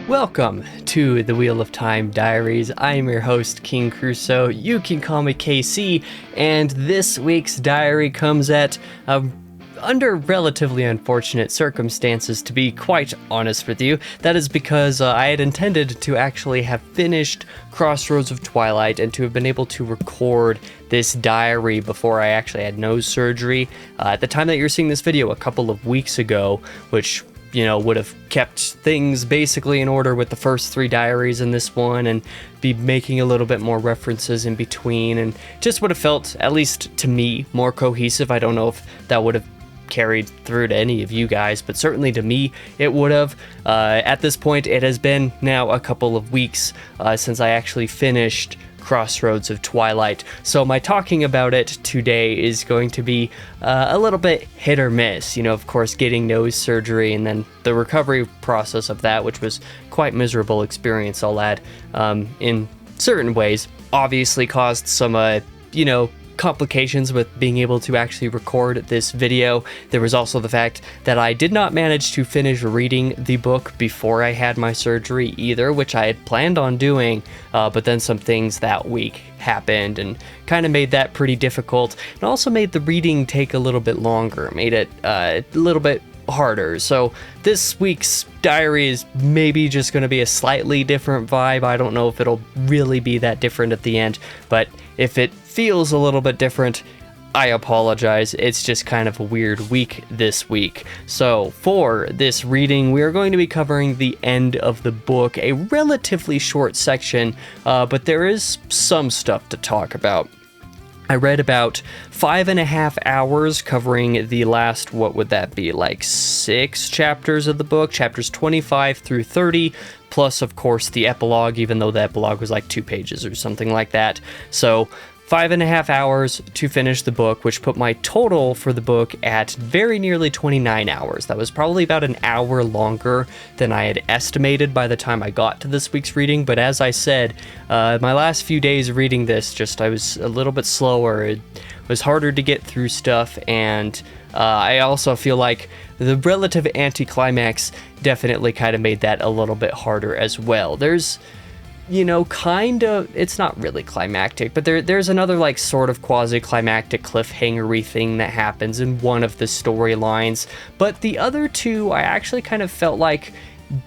Welcome to the Wheel of Time Diaries. I am your host, King Crusoe. You can call me KC, and this week's diary comes at under relatively unfortunate circumstances, to be quite honest with you. That is because I had intended to actually have finished Crossroads of Twilight and to have been able to record this diary before I actually had nose surgery. At the time that you're seeing this video, a couple of weeks ago, which would have kept things basically in order with the first three diaries in this one and be making a little bit more references in between, and just would have felt, at least to me, more cohesive. I don't know if that would have carried through to any of you guys, but certainly to me it would have. At this point, it has been now a couple of weeks since I actually finished Crossroads of Twilight, so my talking about it today is going to be a little bit hit or miss. Of course, getting nose surgery and then the recovery process of that, which was quite miserable experience, I'll add, in certain ways, obviously caused some complications with being able to actually record this video. There was also the fact that I did not manage to finish reading the book before I had my surgery either, which I had planned on doing, but then some things that week happened and kind of made that pretty difficult, and also made the reading take a little bit longer, made it a little bit harder. So this week's diary is maybe just going to be a slightly different vibe. I don't know if it'll really be that different at the end, but if it feels a little bit different, I apologize. It's just kind of a weird week this week. So for this reading, we are going to be covering the end of the book, a relatively short section, but there is some stuff to talk about. I read about 5.5 hours covering the last, what would that be, like 6 chapters of the book, chapters 25 through 30, plus of course the epilogue, even though the epilogue was like 2 pages or something like that. So 5.5 hours to finish the book, which put my total for the book at very nearly 29 hours. That was probably about an hour longer than I had estimated by the time I got to this week's reading. But as I said, my last few days reading this, I was a little bit slower. It was harder to get through stuff, and I also feel like the relative anticlimax definitely kind of made that a little bit harder as well. There's it's not really climactic, but there's another like sort of quasi-climactic cliffhanger-y thing that happens in one of the storylines, but the other two I actually kind of felt like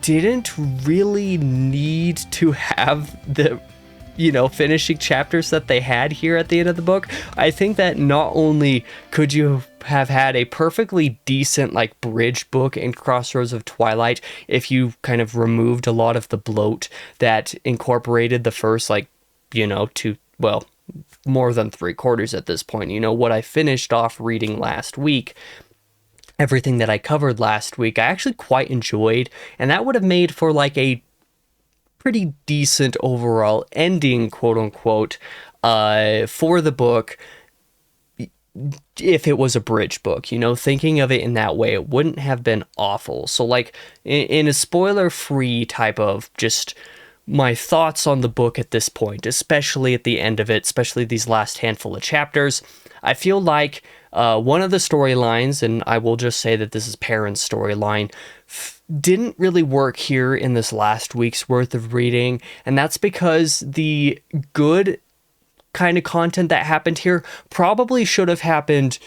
didn't really need to have the finishing chapters that they had here at the end of the book. I think that not only could you have had a perfectly decent like bridge book in Crossroads of Twilight if you kind of removed a lot of the bloat that incorporated the first more than 3/4 at this point. What I finished off reading last week, everything that I covered last week, I actually quite enjoyed, and that would have made for like a pretty decent overall ending, quote unquote, for the book if it was a bridge book. Thinking of it in that way, it wouldn't have been awful. So like in a spoiler-free type of just my thoughts on the book at this point, especially at the end of it, especially these last handful of chapters, I feel like one of the storylines, and I will just say that this is Perrin's storyline, didn't really work here in this last week's worth of reading, and that's because the good kind of content that happened here probably should have happened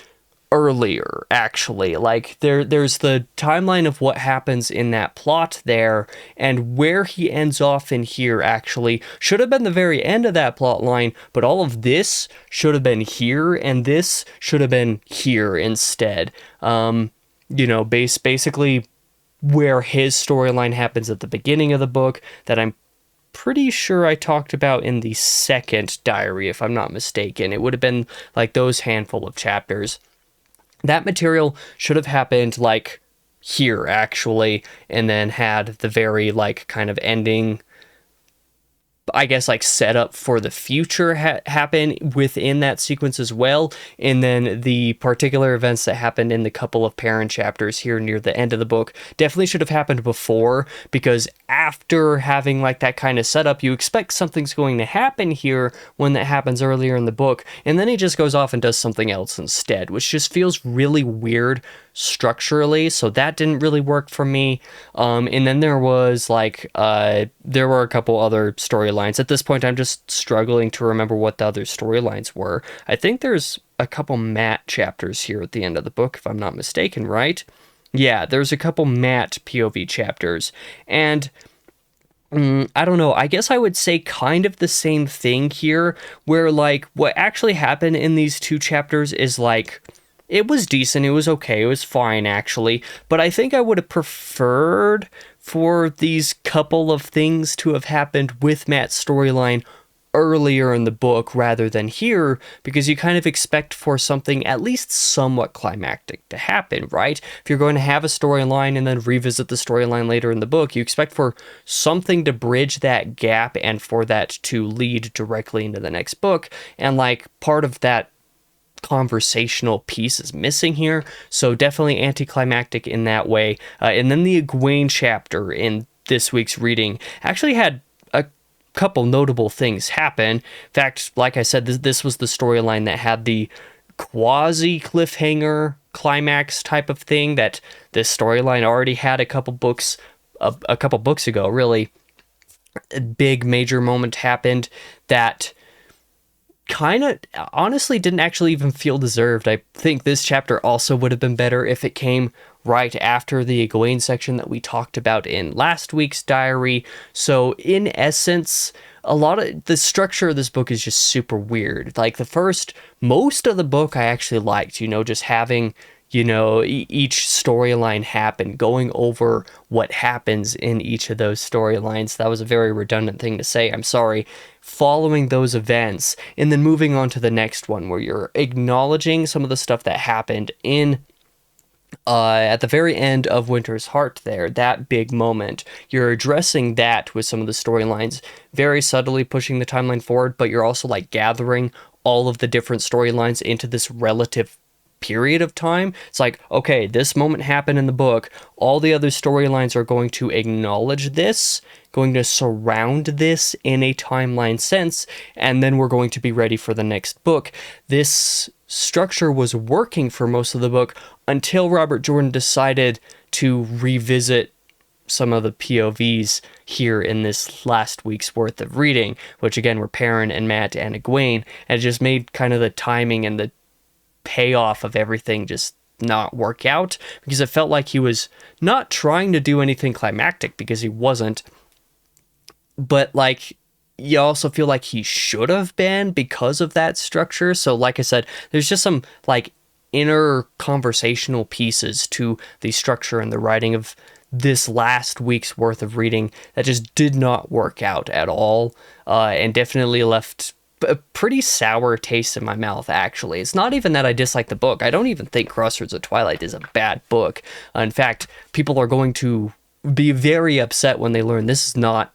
earlier, actually. Like there's the timeline of what happens in that plot there, and where he ends off in here actually should have been the very end of that plot line, but all of this should have been here, and this should have been here instead. Basically where his storyline happens at the beginning of the book, that I'm pretty sure I talked about in the second diary, if I'm not mistaken. It would have been like those handful of chapters. That material should have happened like here actually, and then had the very like kind of ending I guess, like, set up for the future happen within that sequence as well. And then the particular events that happened in the couple of parent chapters here near the end of the book definitely should have happened before, because after having like that kind of setup, you expect something's going to happen here when that happens earlier in the book, and then he just goes off and does something else instead, which just feels really weird structurally. So that didn't really work for me. And then there was like there were a couple other storylines. At this point, I'm just struggling to remember what the other storylines were. I think there's a couple Matt chapters here at the end of the book, if I'm not mistaken, right? Yeah, there's a couple Matt POV chapters, and I don't know, I guess I would say kind of the same thing here, where like what actually happened in these two chapters is like, it was decent, it was okay, it was fine actually, but I think I would have preferred for these couple of things to have happened with Matt's storyline earlier in the book rather than here, because you kind of expect for something at least somewhat climactic to happen, right? If you're going to have a storyline and then revisit the storyline later in the book, you expect for something to bridge that gap and for that to lead directly into the next book, and like part of that conversational piece is missing here, so definitely anticlimactic in that way. And then the Egwene chapter in this week's reading actually had a couple notable things happen. In fact, like I said, this was the storyline that had the quasi cliffhanger climax type of thing that this storyline already had a couple books ago. Really, a big major moment happened that kind of honestly didn't actually even feel deserved. I think this chapter also would have been better if it came right after the Egwene section that we talked about in last week's diary. So in essence, a lot of the structure of this book is just super weird. Like most of the book I actually liked, just having each storyline happen, going over what happens in each of those storylines. That was a very redundant thing to say, I'm sorry. Following those events, and then moving on to the next one, where you're acknowledging some of the stuff that happened in at the very end of Winter's Heart there, that big moment. You're addressing that with some of the storylines, very subtly pushing the timeline forward, but you're also like gathering all of the different storylines into this relative period of time. It's like, okay, this moment happened in the book, all the other storylines are going to acknowledge this, going to surround this in a timeline sense, and then we're going to be ready for the next book. This structure was working for most of the book until Robert Jordan decided to revisit some of the POVs here in this last week's worth of reading, which again were Perrin and Matt and Egwene, and it just made kind of the timing and the payoff of everything just not work out, because it felt like he was not trying to do anything climactic, because he wasn't, but like you also feel like he should have been because of that structure. So like I said, there's just some like inner conversational pieces to the structure and the writing of this last week's worth of reading that just did not work out at all, and definitely left a pretty sour taste in my mouth, actually. It's not even that I dislike the book. I don't even think Crossroads of Twilight is a bad book. In fact, people are going to be very upset when they learn this is not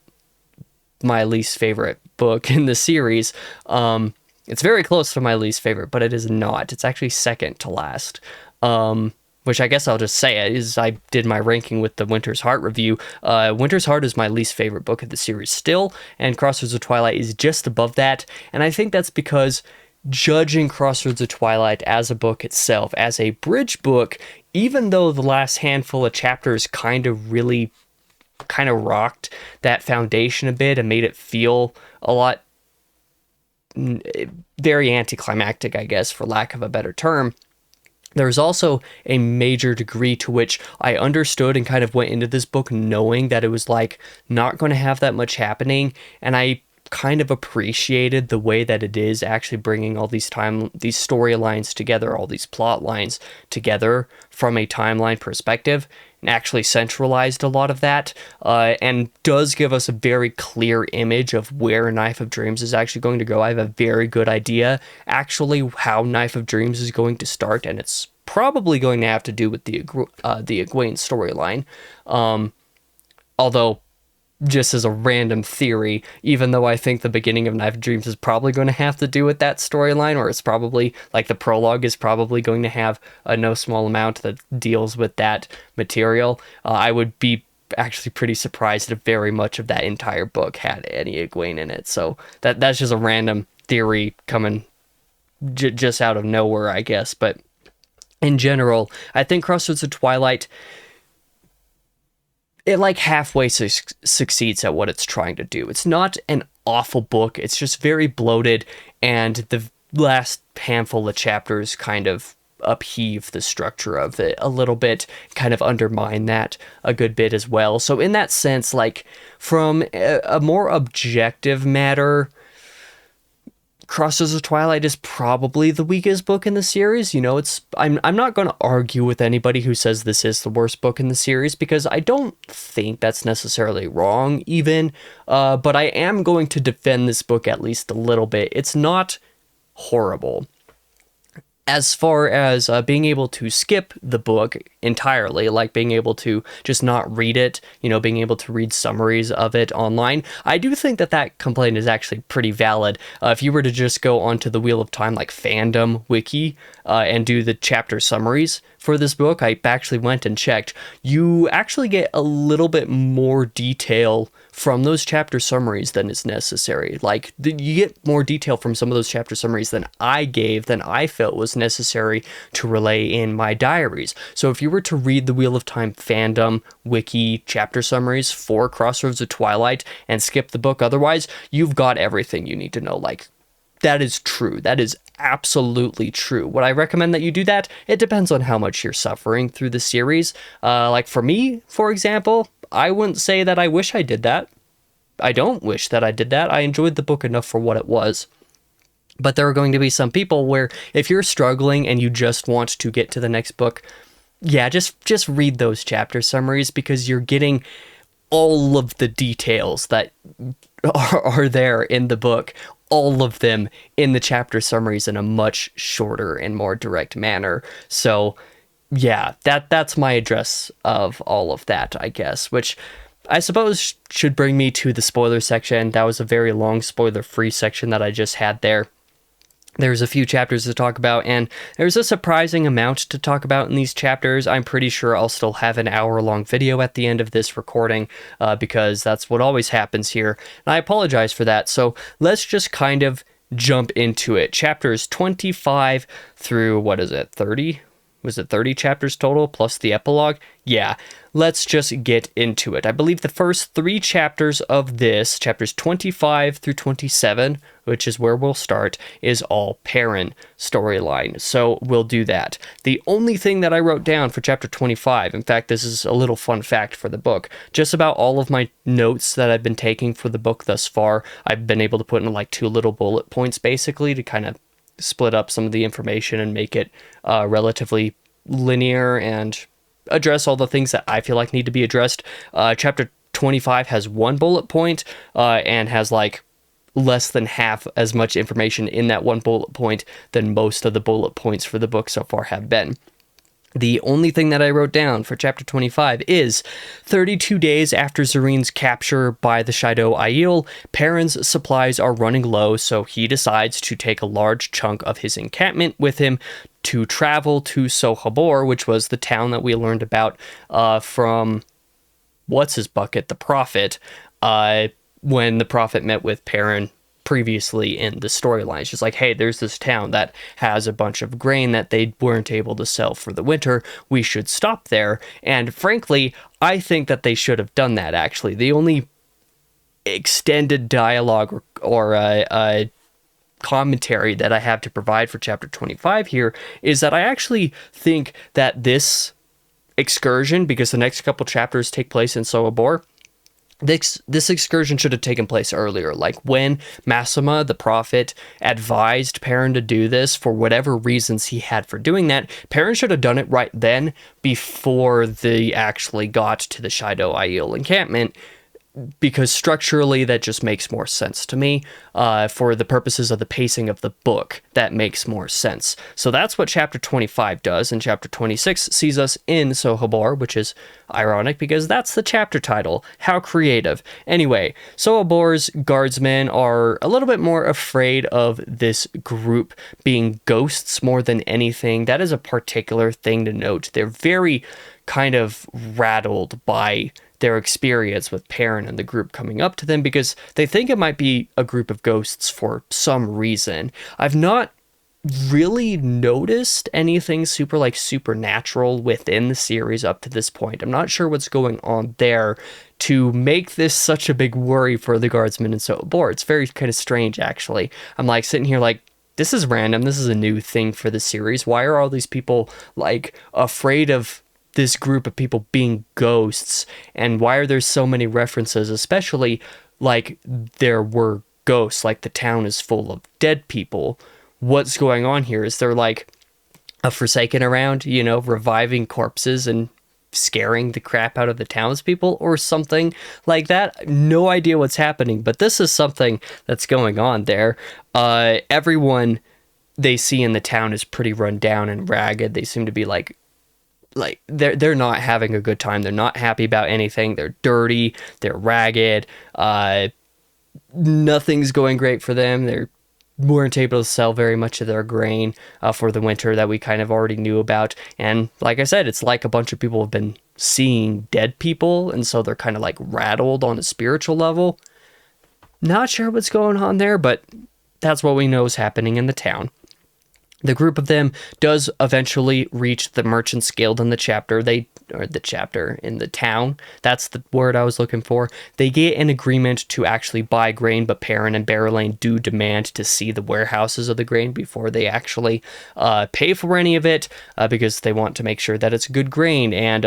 my least favorite book in the series. It's very close to my least favorite, but it is not. It's actually second to last. Which I guess I'll just say it is, I did my ranking with the Winter's Heart review. Winter's Heart is my least favorite book of the series still, and Crossroads of Twilight is just above that. And I think that's because judging Crossroads of Twilight as a book itself, as a bridge book, even though the last handful of chapters kind of rocked that foundation a bit and made it feel a lot very anticlimactic, I guess, for lack of a better term, there's also a major degree to which I understood and kind of went into this book knowing that it was like not going to have that much happening, and I kind of appreciated the way that it is actually bringing all these storylines together, all these plot lines together from a timeline perspective, and actually centralized a lot of that, and does give us a very clear image of where Knife of Dreams is actually going to go. I have a very good idea actually how Knife of Dreams is going to start, and it's probably going to have to do with the Egwene storyline, although just as a random theory, even though I think the beginning of Knife of Dreams is probably going to have to do with that storyline, or it's probably, like, the prologue is probably going to have a no small amount that deals with that material. I would be actually pretty surprised if very much of that entire book had any Egwene in it. So that's just a random theory coming just out of nowhere, I guess. But in general, I think Crossroads of Twilight, it like halfway succeeds at what it's trying to do. It's not an awful book. It's just very bloated, and the last handful of chapters kind of upheave the structure of it a little bit, kind of undermine that a good bit as well. So in that sense, like, from a more objective matter, Crossroads of Twilight is probably the weakest book in the series. You know, I'm not going to argue with anybody who says this is the worst book in the series, because I don't think that's necessarily wrong even, but I am going to defend this book at least a little bit. It's not horrible. As far as being able to skip the book entirely, like being able to just not read it, you know, being able to read summaries of it online, I do think that complaint is actually pretty valid. If you were to just go onto the Wheel of Time, like, fandom wiki, and do the chapter summaries for this book, I actually went and checked, you actually get a little bit more detail from those chapter summaries than is necessary. Like, you get more detail from some of those chapter summaries than I felt was necessary to relay in my diaries. So if you were to read the Wheel of Time fandom wiki chapter summaries for Crossroads of Twilight and skip the book otherwise, you've got everything you need to know. Like, that is true. That is absolutely true. Would I recommend that you do that? It depends on how much you're suffering through the series. Like, for me, for example, I wouldn't say that I wish I did that. I don't wish that I did that. I enjoyed the book enough for what it was. But there are going to be some people where, if you're struggling and you just want to get to the next book, yeah, just read those chapter summaries, because you're getting all of the details that are there in the book, all of them in the chapter summaries in a much shorter and more direct manner. So yeah, that's my address of all of that, I guess, which I suppose should bring me to the spoiler section. That was a very long spoiler-free section that I just had there. There's a few chapters to talk about, and there's a surprising amount to talk about in these chapters. I'm pretty sure I'll still have an hour-long video at the end of this recording, because that's what always happens here, and I apologize for that. So let's just kind of jump into it. Chapters 25 through, 30? Was it 30 chapters total, plus the epilogue? Yeah, let's just get into it. I believe the first 3 chapters of this, chapters 25 through 27, which is where we'll start, is all Perrin storyline. So we'll do that. The only thing that I wrote down for chapter 25, in fact, this is a little fun fact for the book, just about all of my notes that I've been taking for the book thus far, I've been able to put in like 2 little bullet points, basically, to kind of split up some of the information and make it relatively linear and address all the things that I feel like need to be addressed. Chapter 25 has 1 bullet point and has like less than half as much information in that 1 bullet point than most of the bullet points for the book so far have been. The only thing that I wrote down for chapter 25 is 32 days after Zareen's capture by the Shaido Aiel, Perrin's supplies are running low, so he decides to take a large chunk of his encampment with him to travel to Sohabor, which was the town that we learned about from What's-His-Bucket, the Prophet, when the Prophet met with Perrin previously in the storyline. She's like, hey, there's this town that has a bunch of grain that they weren't able to sell for the winter. We should stop there. And frankly, I think that they should have done that, actually. The only extended dialogue or commentary that I have to provide for chapter 25 here is that I actually think that this excursion, because the next couple chapters take place in Sohabor, this excursion should have taken place earlier, like when Massima, the prophet, advised Perrin to do this for whatever reasons he had for doing that. Perrin should have done it right then, before they actually got to the Shaido Aiel encampment, because structurally that just makes more sense to me. For the purposes of the pacing of the book, that makes more sense. So that's what chapter 25 does, and chapter 26 sees us in Sohobor, which is ironic because that's the chapter title. How creative. Anyway, Sohobor's guardsmen are a little bit more afraid of this group being ghosts more than anything. That is a particular thing to note. They're very kind of rattled by their experience with Perrin and the group coming up to them because they think it might be a group of ghosts for some reason. I've not really noticed anything supernatural within the series up to this point. I'm not sure what's going on there to make this such a big worry for the guardsmen and Sohobor. It's very kind of strange, actually. I'm like sitting here like, this is random. This is a new thing for the series. Why are all these people like afraid of this group of people being ghosts, and why are there so many references, especially like there were ghosts, like the town is full of dead people? What's going on here? Is there like a Forsaken around, reviving corpses and scaring the crap out of the townspeople or something like that? No idea what's happening, but this is something that's going on there. Everyone they see in the town is pretty run down and ragged. They seem to be like they're not having a good time. They're not happy about anything. They're dirty. They're ragged. Nothing's going great for them. They weren't able to sell very much of their grain for the winter that we kind of already knew about. And like I said, it's like a bunch of people have been seeing dead people, and so they're kind of like rattled on a spiritual level. Not sure what's going on there, but that's what we know is happening in the town. The group of them does eventually reach the Merchants Guild in the chapter. In the town. That's the word I was looking for. They get an agreement to actually buy grain, but Perrin and Berylane do demand to see the warehouses of the grain before they actually pay for any of it, because they want to make sure that it's good grain. And,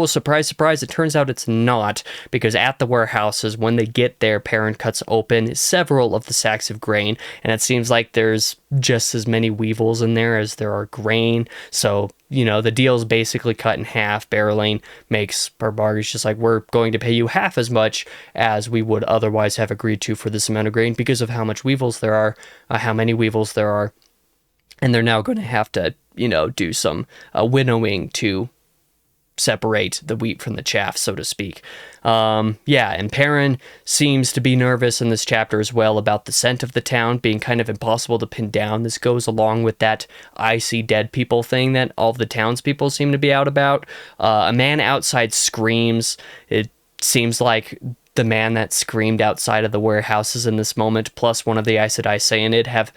surprise, surprise, it turns out it's not, because at the warehouses, when they get there, Perrin cuts open several of the sacks of grain, and it seems like there's just as many weevils in there as there are grain. So the deal's basically cut in half. Berylane makes her bargain. Just like, we're going to pay you half as much as we would otherwise have agreed to for this amount of grain because of how much weevils there are, how many weevils there are. And they're now going to have to, do some winnowing to separate the wheat from the chaff, so to speak. And Perrin seems to be nervous in this chapter as well about the scent of the town being kind of impossible to pin down. This goes along with that I see dead people thing that all the townspeople seem to be out about. A man outside screams. It seems like the man that screamed outside of the warehouses in this moment, plus one of the Aes Sedai Seanid, have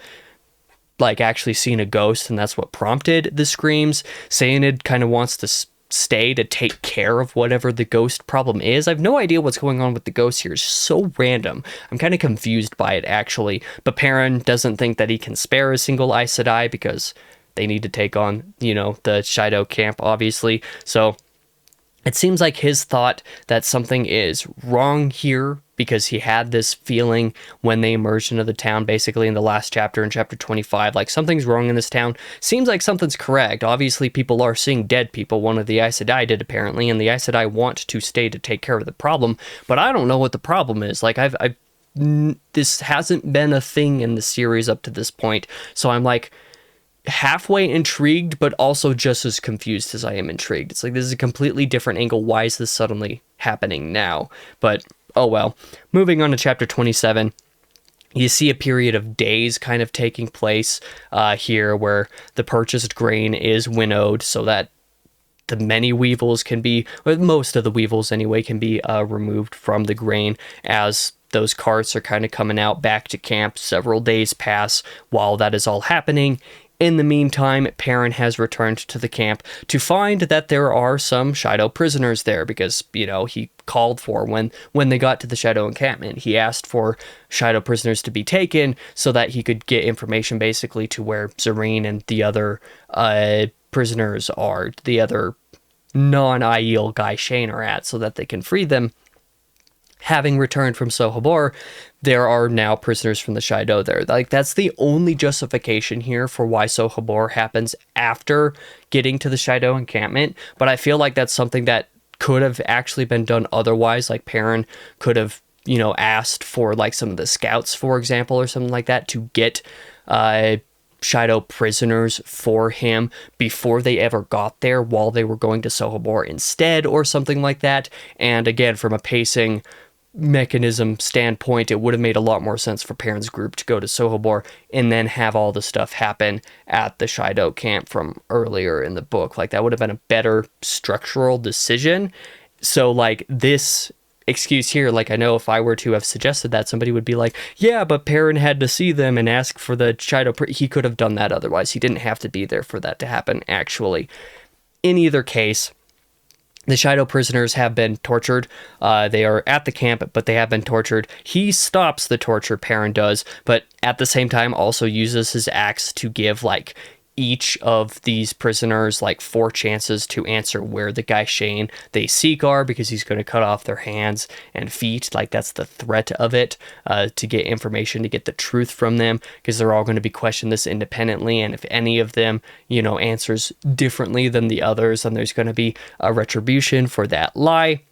actually seen a ghost, and that's what prompted the screams. Seanid kind of wants to stay to take care of whatever the ghost problem is. I have no idea what's going on with the ghost here. It's so random. I'm kind of confused by it, actually. But Perrin doesn't think that he can spare a single Aes Sedai because they need to take on, the Shaido camp, obviously. So it seems like his thought that something is wrong here, because he had this feeling when they emerged into the town, basically in the last chapter, in chapter 25, like something's wrong in this town. Seems like something's correct. Obviously, people are seeing dead people. One of the Aes Sedai did, apparently, and the Aes Sedai want to stay to take care of the problem, but I don't know what the problem is. This hasn't been a thing in the series up to this point, so I'm halfway intrigued, but also just as confused as I am intrigued. It's like, this is a completely different angle. Why is this suddenly happening now? But oh well. Moving on to chapter 27, you see a period of days kind of taking place here where the purchased grain is winnowed so that the many weevils can be, or most of the weevils anyway, can be removed from the grain as those carts are kind of coming out back to camp. Several days pass while that is all happening. In the meantime, Perrin has returned to the camp to find that there are some Shaido prisoners there because, he called for when they got to the Shaido encampment. He asked for Shaido prisoners to be taken so that he could get information basically to where Zareen and the other prisoners are, the other non-Aiel Guy Shane are at, so that they can free them. Having returned from Sohobor, there are now prisoners from the Shaido there. That's the only justification here for why Sohobor happens after getting to the Shaido encampment, but I feel like that's something that could have actually been done otherwise. Like Perrin could have, asked for like some of the scouts, for example, or something like that to get Shido prisoners for him before they ever got there, while they were going to Sohobor instead, or something like that. And again, from a pacing mechanism standpoint, it would have made a lot more sense for Perrin's group to go to Sohobor and then have all the stuff happen at the Shido camp from earlier in the book. Like, that would have been a better structural decision. So like, this excuse here, like, I know if I were to have suggested that, somebody would be like, yeah, but Perrin had to see them and ask for the Shido. He could have done that otherwise. He didn't have to be there for that to happen, actually. In either case, the Shido prisoners have been tortured. They are at the camp, but they have been tortured. He stops the torture, Perrin does, but at the same time also uses his axe to give, like, each of these prisoners, like, 4 chances to answer where the Gaishain they seek are, because he's going to cut off their hands and feet. Like, that's the threat of it, to get information, to get the truth from them, because they're all going to be questioned this independently, and if any of them, answers differently than the others, then there's going to be a retribution for that lie.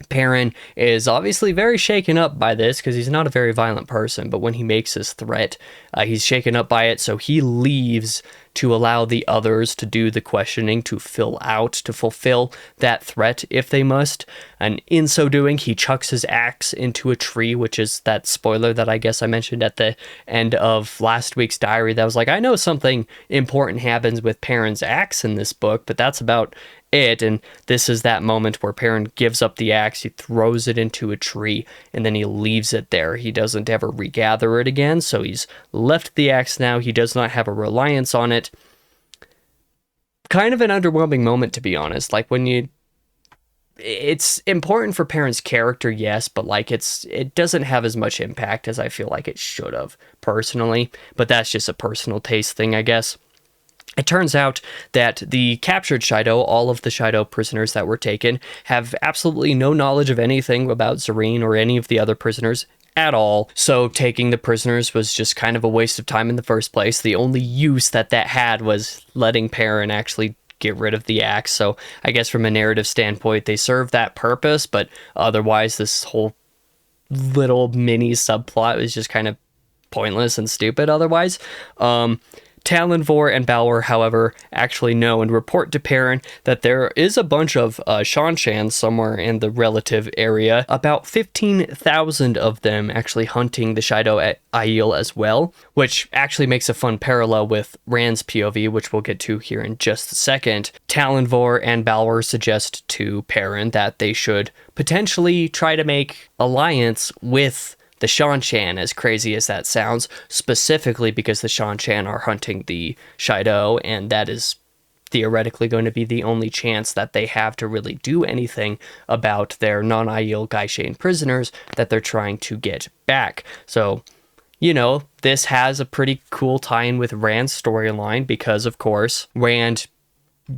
Perrin is obviously very shaken up by this, because he's not a very violent person, but when he makes his threat, he's shaken up by it, so he leaves to allow the others to do the questioning, to fulfill that threat if they must, and in so doing, he chucks his axe into a tree, which is that spoiler that I guess I mentioned at the end of last week's diary that was like, I know something important happens with Perrin's axe in this book, but that's about it. And this is that moment where Perrin gives up the axe, he throws it into a tree, and then he leaves it there. He doesn't ever regather it again, so he's left the axe now. He does not have a reliance on it. Kind of an underwhelming moment, to be honest. Like, it's important for Perrin's character, yes, but like, it doesn't have as much impact as I feel like it should have, personally. But that's just a personal taste thing, I guess. It turns out that the captured Shido, all of the Shido prisoners that were taken, have absolutely no knowledge of anything about Zareen or any of the other prisoners at all. So taking the prisoners was just kind of a waste of time in the first place. The only use that had was letting Perrin actually get rid of the axe. So I guess from a narrative standpoint, they served that purpose, but otherwise this whole little mini subplot was just kind of pointless and stupid otherwise. Talonvor and Balor, however, actually know and report to Perrin that there is a bunch of Shanshans somewhere in the relative area, about 15,000 of them actually hunting the Shido at Aiel as well, which actually makes a fun parallel with Rand's POV, which we'll get to here in just a second. Talonvor and Balor suggest to Perrin that they should potentially try to make alliance with the Shanshan, as crazy as that sounds, specifically because the Shanshan are hunting the Shido, and that is theoretically going to be the only chance that they have to really do anything about their non-Aiel Gaishain prisoners that they're trying to get back. So, this has a pretty cool tie-in with Rand's storyline, because, of course, Rand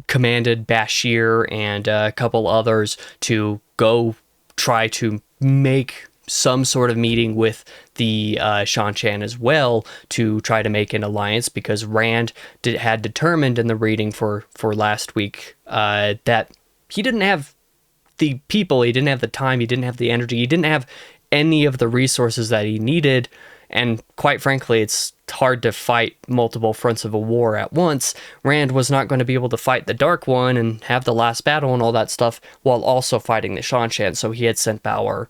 commanded Bashir and a couple others to go try to make some sort of meeting with the Shanshan as well to try to make an alliance, because Rand had determined in the reading for last week that he didn't have the people, he didn't have the time, he didn't have the energy, he didn't have any of the resources that he needed, and quite frankly, it's hard to fight multiple fronts of a war at once. Rand was not going to be able to fight the Dark One and have the last battle and all that stuff while also fighting the Shanshan, so he had sent Bashir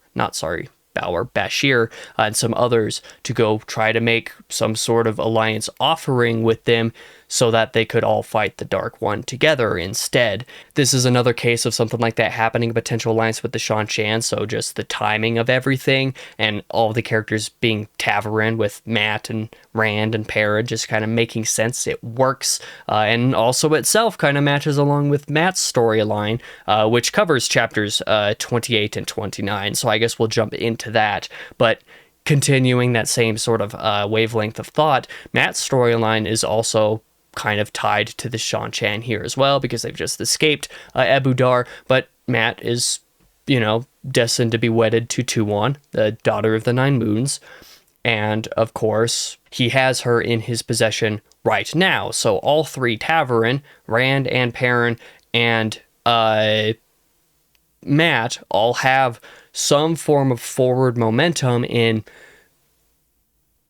and some others to go try to make some sort of alliance offering with them so that they could all fight the Dark One together instead. This is another case of something like that happening, a potential alliance with the Shanshan, so just the timing of everything and all the characters being Ta'veren with Mat and Rand and Perrin just kind of making sense. It works, and also itself kind of matches along with Mat's storyline, which covers chapters 28 and 29, so I guess we'll jump into that. But continuing that same sort of wavelength of thought, Mat's storyline is also kind of tied to the Shanshan here as well, because they've just escaped Abu Dar, but Mat is, destined to be wedded to Tuon, the daughter of the Nine Moons, and of course, he has her in his possession right now, so all three Ta'veren, Rand and Perrin, and Matt all have some form of forward momentum in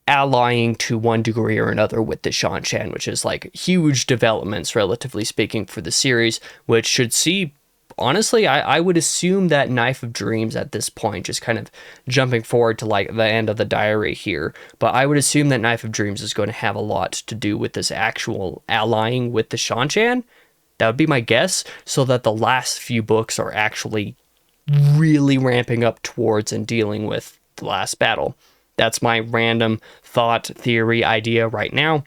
allying to one degree or another with the Shan-Chan, which is like huge developments, relatively speaking, for the series, which should see, honestly, I would assume that Knife of Dreams at this point, just kind of jumping forward to like the end of the diary here, but I would assume that Knife of Dreams is going to have a lot to do with this actual allying with the Shan-Chan. That would be my guess, so that the last few books are actually really ramping up towards and dealing with the last battle. That's my random thought, theory, idea right now.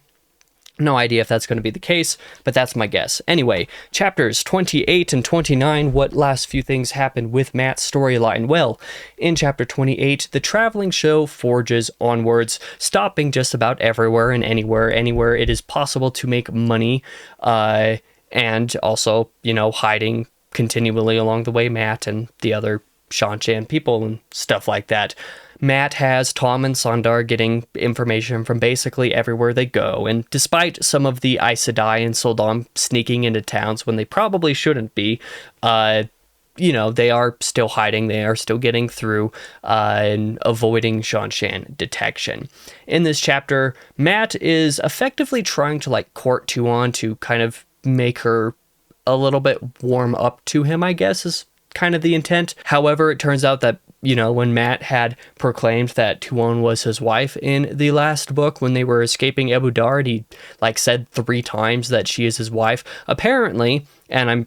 No idea if that's going to be the case, but that's my guess. Anyway, chapters 28 and 29, what last few things happened with Matt's storyline? Well, in chapter 28, the traveling show forges onwards, stopping just about everywhere and anywhere it is possible to make money, and also, hiding continually along the way Matt and the other Shan-Chan people and stuff like that. Matt has Tom and Sundar getting information from basically everywhere they go, and despite some of the Aes Sedai and Soldam sneaking into towns when they probably shouldn't be, they are still hiding, they are still getting through and avoiding Shan-Chan detection. In this chapter, Matt is effectively trying to court Tuon to kind of make her a little bit warm up to him, I guess, is kind of the intent. However, it turns out that when Matt had proclaimed that Tuon was his wife in the last book, when they were escaping Abu Dar, he said 3 times that she is his wife. Apparently, and I'm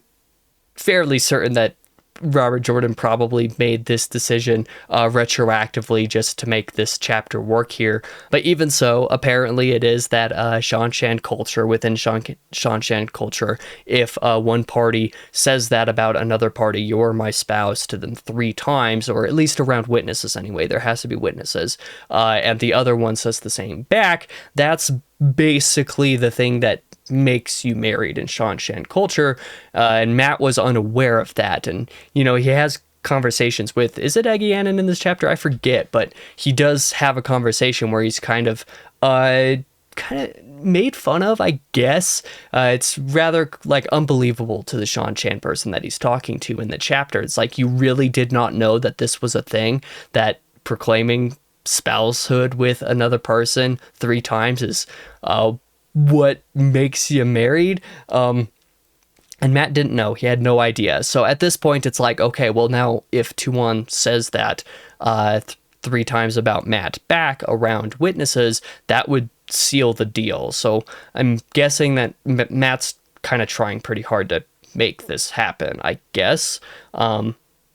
fairly certain that Robert Jordan probably made this decision retroactively just to make this chapter work here. But even so, apparently it is that Shan-Chan culture within Shan-Chan culture, if one party says that about another party, "You're my spouse," to them 3 times, or at least around witnesses anyway, there has to be witnesses, and the other one says the same back, that's basically the thing that makes you married in Shan-Chan culture, and Matt was unaware of that, and he has conversations with, is it Egianin in this chapter? I forget, but he does have a conversation where he's kind of made fun of, I guess. It's rather unbelievable to the Shan-Chan person that he's talking to in the chapter. It's you really did not know that this was a thing, that proclaiming spousehood with another person 3 times is what makes you married. And Matt didn't know. He had no idea. So at this point, it's okay, well, now if Tuon says that 3 times about Matt back around witnesses, that would seal the deal. So I'm guessing that Matt's kind of trying pretty hard to make this happen, I guess.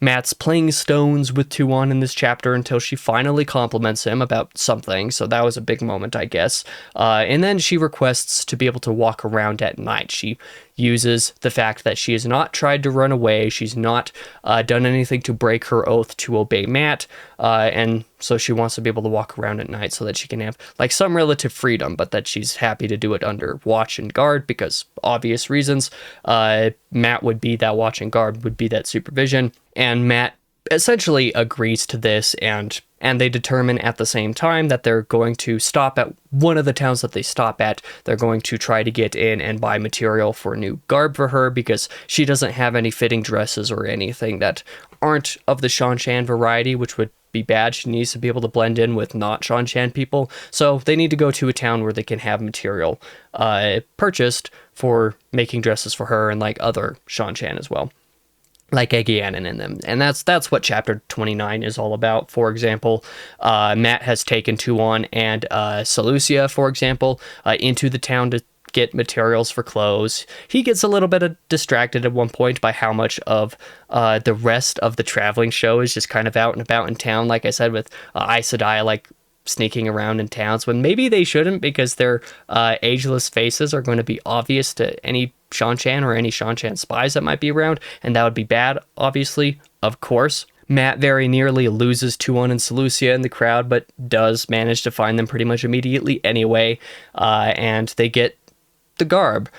Matt's playing stones with Tuon in this chapter until she finally compliments him about something, so that was a big moment, I guess. And then she requests to be able to walk around at night. She uses the fact that she has not tried to run away, she's not done anything to break her oath to obey Matt, and so she wants to be able to walk around at night so that she can have some relative freedom, but that she's happy to do it under watch and guard because obvious reasons. Matt would be that watch and guard, would be that supervision, and Matt essentially agrees to this, and they determine at the same time that they're going to stop at one of the towns that they stop at. They're going to try to get in and buy material for a new garb for her because she doesn't have any fitting dresses or anything that aren't of the Shan-Chan variety, which would be bad. She needs to be able to blend in with not Shan-Chan people. So they need to go to a town where they can have material purchased for making dresses for her and other Shan-Chan as well, like Egianin in them. And that's what chapter 29 is all about. For example, Matt has taken Tuon and Seleucia, for example, into the town to get materials for clothes. He gets a little bit distracted at one point by how much of the rest of the traveling show is just kind of out and about in town, like I said, with Aes Sedai sneaking around in towns when maybe they shouldn't, because their ageless faces are going to be obvious to any Shan-Chan or any Shan-Chan spies that might be around, and that would be bad, obviously, of course. Matt very nearly loses Tuon and Seleucia in the crowd, but does manage to find them pretty much immediately anyway, and they get the garb.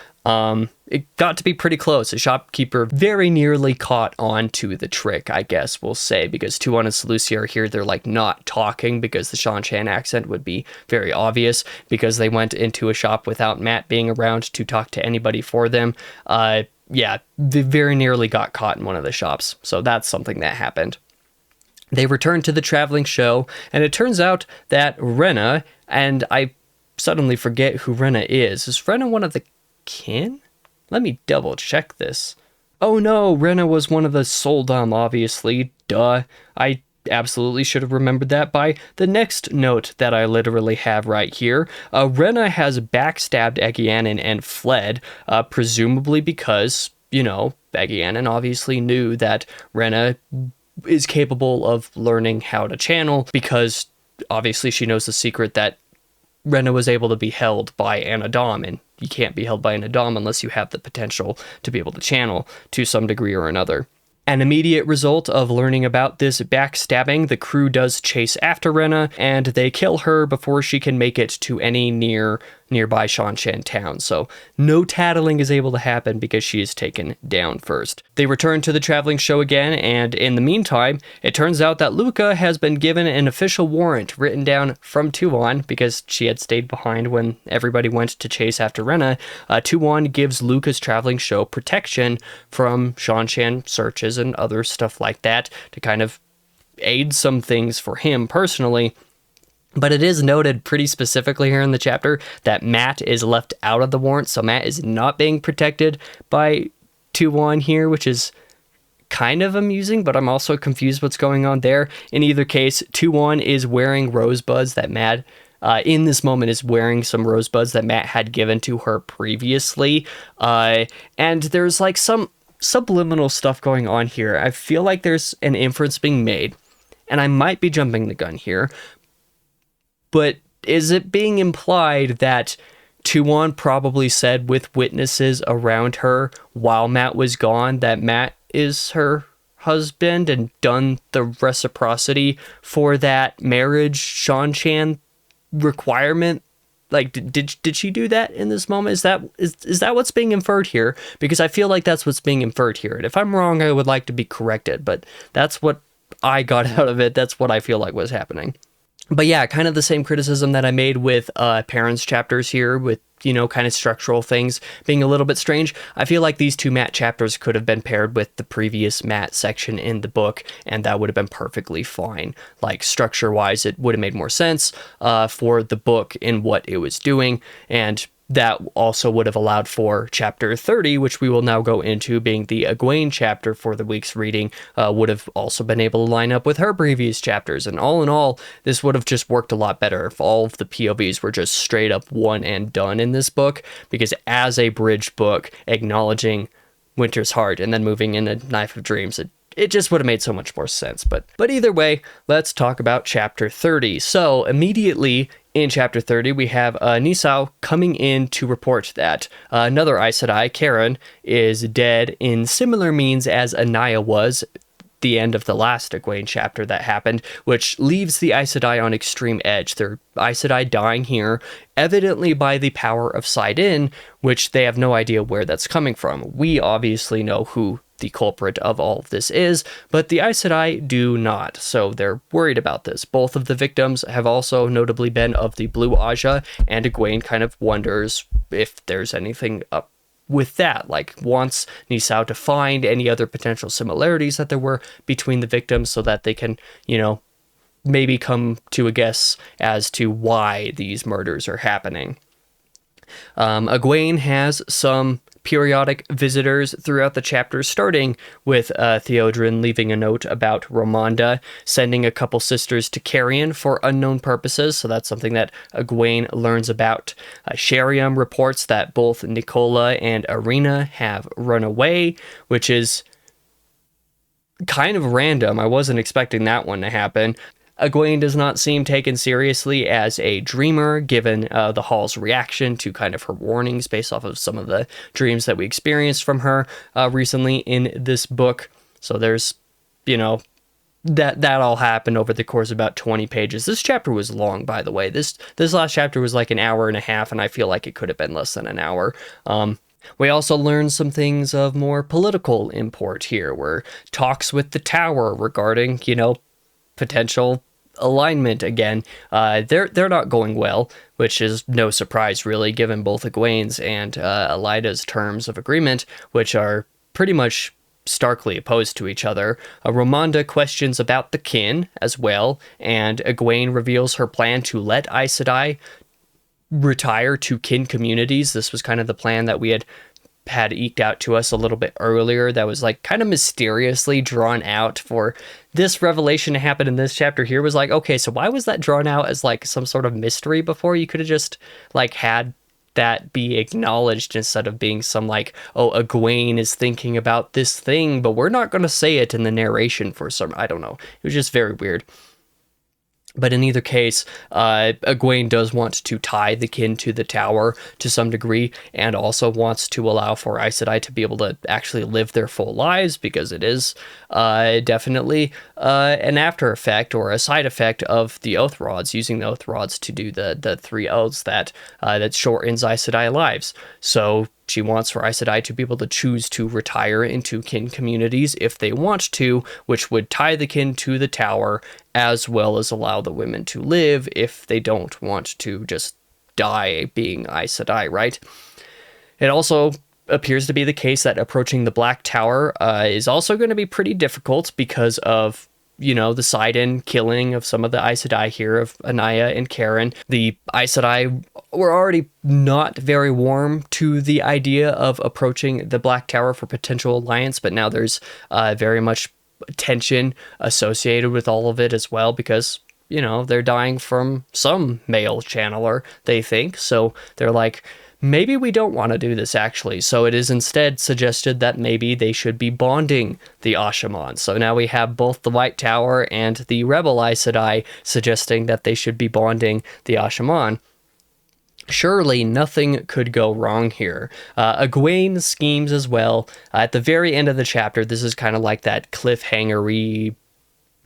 It got to be pretty close. The shopkeeper very nearly caught on to the trick, I guess we'll say, because Tuon and Seleucia are here. They're not talking because the Shan-Chan accent would be very obvious, because they went into a shop without Matt being around to talk to anybody for them. yeah, they very nearly got caught in one of the shops. So that's something that happened. They return to the traveling show, and it turns out that Rena, and I suddenly forget who Rena is. Is Rena one of the kin? Let me double check this. Oh no, Rena was one of the Soldam, obviously. Duh. I absolutely should have remembered that by the next note that I literally have right here. Rena has backstabbed Egianin and fled, presumably because, Egianin obviously knew that Rena is capable of learning how to channel, because obviously she knows the secret that Rena was able to be held by an Adam, and you can't be held by an Adam unless you have the potential to be able to channel to some degree or another. An immediate result of learning about this backstabbing, the crew does chase after Rena, and they kill her before she can make it to any nearby Shanshan town. So no tattling is able to happen because she is taken down first. They return to the traveling show again, and in the meantime, it turns out that Luca has been given an official warrant written down from Tuon, because she had stayed behind when everybody went to chase after Rena. Tuon gives Luca's traveling show protection from Shanshan searches and other stuff like that to kind of aid some things for him personally. But it is noted pretty specifically here in the chapter that Matt is left out of the warrant, so Matt is not being protected by Tuon here, which is kind of amusing, but I'm also confused what's going on there. In either case, Tuon is wearing rosebuds that Matt, in this moment, is wearing some rosebuds that Matt had given to her previously, and there's like some subliminal stuff going on here. I feel like there's an inference being made, and I might be jumping the gun here, but is it being implied that Tuon probably said with witnesses around her while Matt was gone that Matt is her husband and done the reciprocity for that marriage Shanshan requirement? Like, did she do that in this moment? Is that what's being inferred here? Because I feel like that's what's being inferred here. And if I'm wrong, I would like to be corrected, but that's what I got out of it. That's what I feel like was happening. But yeah, kind of the same criticism that I made with Perrin's chapters here, with, kind of structural things being a little bit strange. I feel like these two Matt chapters could have been paired with the previous Matt section in the book, and that would have been perfectly fine. Like, structure-wise, it would have made more sense for the book in what it was doing, and that also would have allowed for chapter 30, which we will now go into, being the Egwene chapter for the week's reading, would have also been able to line up with her previous chapters. And all in all, this would have just worked a lot better if all of the POVs were just straight up one and done in this book, because as a bridge book, acknowledging Winter's Heart and then moving into Knife of Dreams, it just would have made so much more sense. But either way, let's talk about chapter 30. So immediately in chapter 30, we have Nisao coming in to report that another Aes Sedai, Karen, is dead in similar means as Anaya was the end of the last Egwene chapter that happened, which leaves the Aes Sedai on extreme edge. They're Aes Sedai dying here, evidently by the power of Saidin, which they have no idea where that's coming from. We obviously know who the culprit of all of this is, but the Aes Sedai do not, so they're worried about this. Both of the victims have also notably been of the Blue Aja, and Egwene kind of wonders if there's anything up with that, like wants Nisao to find any other potential similarities that there were between the victims so that they can, maybe come to a guess as to why these murders are happening. Egwene has some periodic visitors throughout the chapter, starting with Theodrin leaving a note about Ramonda, sending a couple sisters to Carrion for unknown purposes, so that's something that Egwene learns about. Sheriam reports that both Nicola and Arena have run away, which is kind of random. I wasn't expecting that one to happen. Egwene does not seem taken seriously as a dreamer, given the Hall's reaction to kind of her warnings based off of some of the dreams that we experienced from her recently in this book. So there's, that all happened over the course of about 20 pages. This chapter was long, by the way. This last chapter was like an hour and a half, and I feel like it could have been less than an hour. We also learned some things of more political import here, where talks with the Tower regarding, potential alignment again, they're not going well, which is no surprise really, given both Egwene's and Elida's terms of agreement, which are pretty much starkly opposed to each other. Ramonda questions about the kin as well, and Egwene reveals her plan to let Aes Sedai retire to kin communities. This was kind of the plan that we had eked out to us a little bit earlier, that was like kind of mysteriously drawn out for this revelation to happen in this chapter here. Was like, okay, so why was that drawn out as like some sort of mystery before? You could have just like had that be acknowledged instead of being some like, oh, Egwene is thinking about this thing, but we're not going to say it in the narration for some, I don't know. It was just very weird. But in either case, Egwene does want to tie the kin to the tower to some degree, and also wants to allow for Aes Sedai to be able to actually live their full lives, because it is definitely an after effect or a side effect of the oath rods, using the oath rods to do the 3 oaths that shortens Aes Sedai lives. So she wants for Aes Sedai to be able to choose to retire into kin communities if they want to, which would tie the kin to the tower, as well as allow the women to live if they don't want to just die being Aes Sedai, right? It also appears to be the case that approaching the Black Tower is also going to be pretty difficult because of, you know, the side-in killing of some of the Aes Sedai here, of Anaya and Karen. The Aes Sedai were already not very warm to the idea of approaching the Black Tower for potential alliance, but now there's very much tension associated with all of it as well, because, you know, they're dying from some male channeler, they think. So they're like, maybe we don't want to do this, actually. So it is instead suggested that maybe they should be bonding the Ashaman. So now we have both the White Tower and the rebel Aes Sedai suggesting that they should be bonding the Ashaman. Surely nothing could go wrong here. Egwene schemes as well. At the very end of the chapter, this is kind of like that cliffhanger-y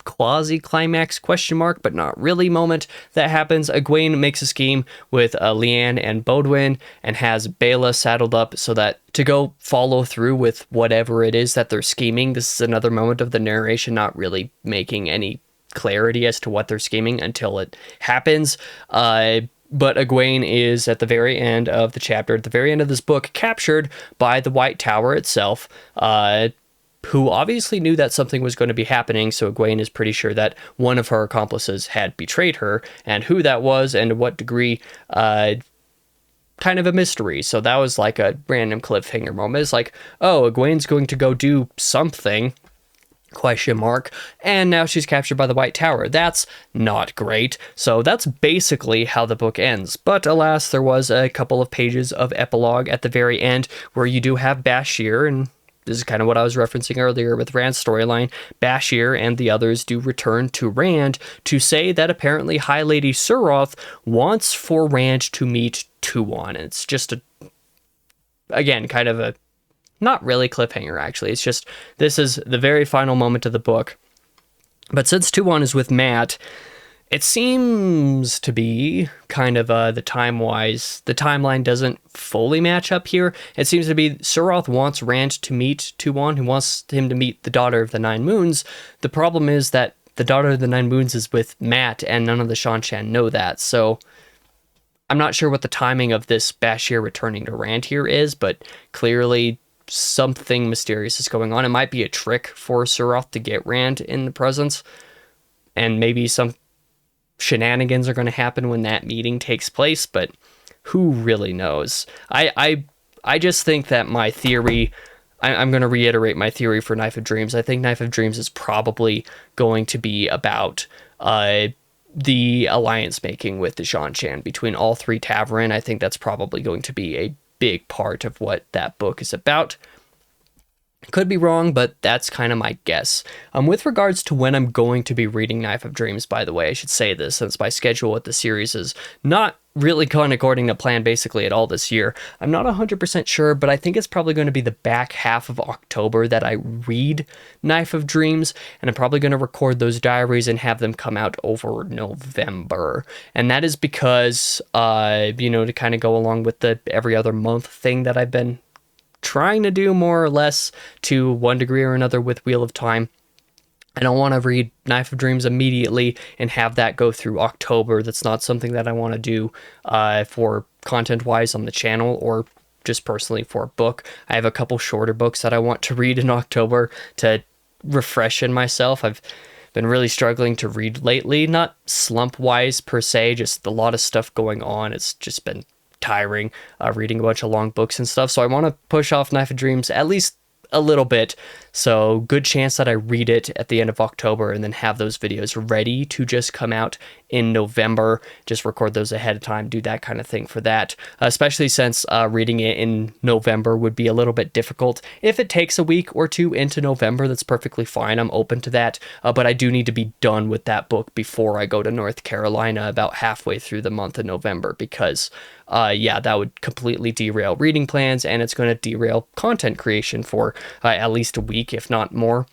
quasi-climax question mark, but not really moment that happens. Egwene makes a scheme with Leanne and Bodwin, and has Bela saddled up so that to go follow through with whatever it is that they're scheming. This is another moment of the narration not really making any clarity as to what they're scheming until it happens. But Egwene is, at the very end of the chapter, at the very end of this book, captured by the White Tower itself, who obviously knew that something was going to be happening. So Egwene is pretty sure that one of her accomplices had betrayed her, and who that was and to what degree, kind of a mystery. So that was like a random cliffhanger moment. It's like, oh, Egwene's going to go do something, question mark, and now she's captured by the White Tower. That's not great. So that's basically how the book ends. But alas, there was a couple of pages of epilogue at the very end where you do have Bashir, and this is kind of what I was referencing earlier with Rand's storyline. Bashir and the others do return to Rand to say that apparently High Lady Suroth wants for Rand to meet Tuon. And it's just again, kind of a not really cliffhanger, actually. It's just, this is the very final moment of the book. But since Tuon is with Matt, it seems to be kind of the timeline doesn't fully match up here. It seems to be Suroth wants Rand to meet Tuon, who wants him to meet the Daughter of the Nine Moons. The problem is that the Daughter of the Nine Moons is with Matt, and none of the Shan-Chan know that. So I'm not sure what the timing of this Bashir returning to Rand here is, but clearly something mysterious is going on. It might be a trick for Suroth to get Rand in the presence, and maybe some shenanigans are going to happen when that meeting takes place, but who really knows? I just think that my theory, I'm going to reiterate my theory for Knife of Dreams. I think Knife of Dreams is probably going to be about the alliance making with the Shan-Chan between all 3 Ta'veren. I think that's probably going to be a big part of what that book is about. Could be wrong, but that's kind of my guess. With regards to when I'm going to be reading Knife of Dreams, by the way, I should say this, since my schedule with the series is not really gone according to plan basically at all this year. I'm not 100% sure, but I think it's probably going to be the back half of October that I read Knife of Dreams, and I'm probably going to record those diaries and have them come out over November. And that is because, to kind of go along with the every other month thing that I've been trying to do more or less to one degree or another with Wheel of Time. I don't want to read Knife of Dreams immediately and have that go through October. That's not something that I want to do for content-wise on the channel, or just personally for a book. I have a couple shorter books that I want to read in October to refresh in myself. I've been really struggling to read lately, not slump-wise per se, just a lot of stuff going on. It's just been tiring reading a bunch of long books and stuff. So I want to push off Knife of Dreams at least a little bit, so good chance that I read it at the end of October and then have those videos ready to just come out in November. Just record those ahead of time, do that kind of thing for that, especially since reading it in November would be a little bit difficult. If it takes a week or two into November, that's perfectly fine. I'm open to that, but I do need to be done with that book before I go to North Carolina about halfway through the month of November, because yeah, that would completely derail reading plans, and it's going to derail content creation for at least a week, if not more.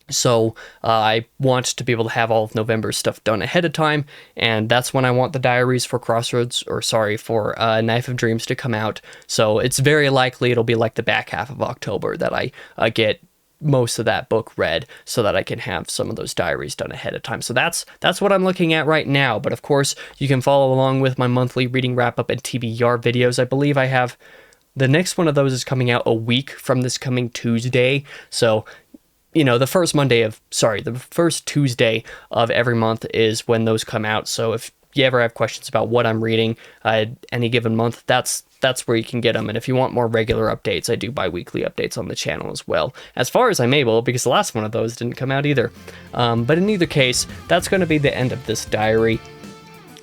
So I want to be able to have all of November's stuff done ahead of time, and that's when I want the Diaries for Crossroads, or sorry, for Knife of Dreams to come out. So it's very likely it'll be like the back half of October that I get most of that book read, so that I can have some of those diaries done ahead of time. So that's what I'm looking at right now. But of course, you can follow along with my monthly reading wrap-up and TBR videos. I believe I have the next one of those is coming out a week from this coming Tuesday. So, you know, the first Tuesday of every month is when those come out. So if you ever have questions about what I'm reading any given month, that's where you can get them. And if you want more regular updates, I do bi-weekly updates on the channel as well, as far as I'm able, because the last one of those didn't come out either. But in either case, that's going to be the end of this diary.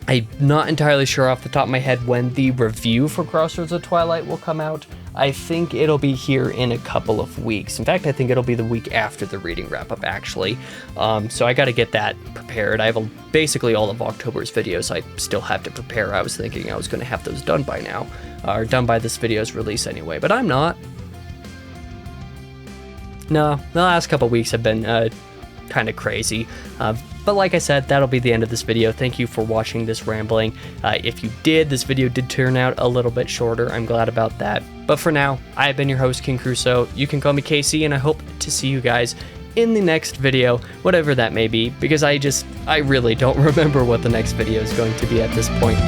I'm not entirely sure off the top of my head when the review for Crossroads of Twilight will come out. I think it'll be here in a couple of weeks. In fact, I think it'll be the week after the reading wrap-up, actually. So I got to get that prepared. I have basically all of October's videos I still have to prepare. I was thinking I was going to have those done by now, or done by this video's release anyway, but I'm not. No, the last couple weeks have been kind of crazy. But like I said, that'll be the end of this video. Thank you for watching this rambling. If you did, this video did turn out a little bit shorter. I'm glad about that. But for now, I have been your host, King Crusoe. You can call me KC, and I hope to see you guys in the next video, whatever that may be, because I really don't remember what the next video is going to be at this point.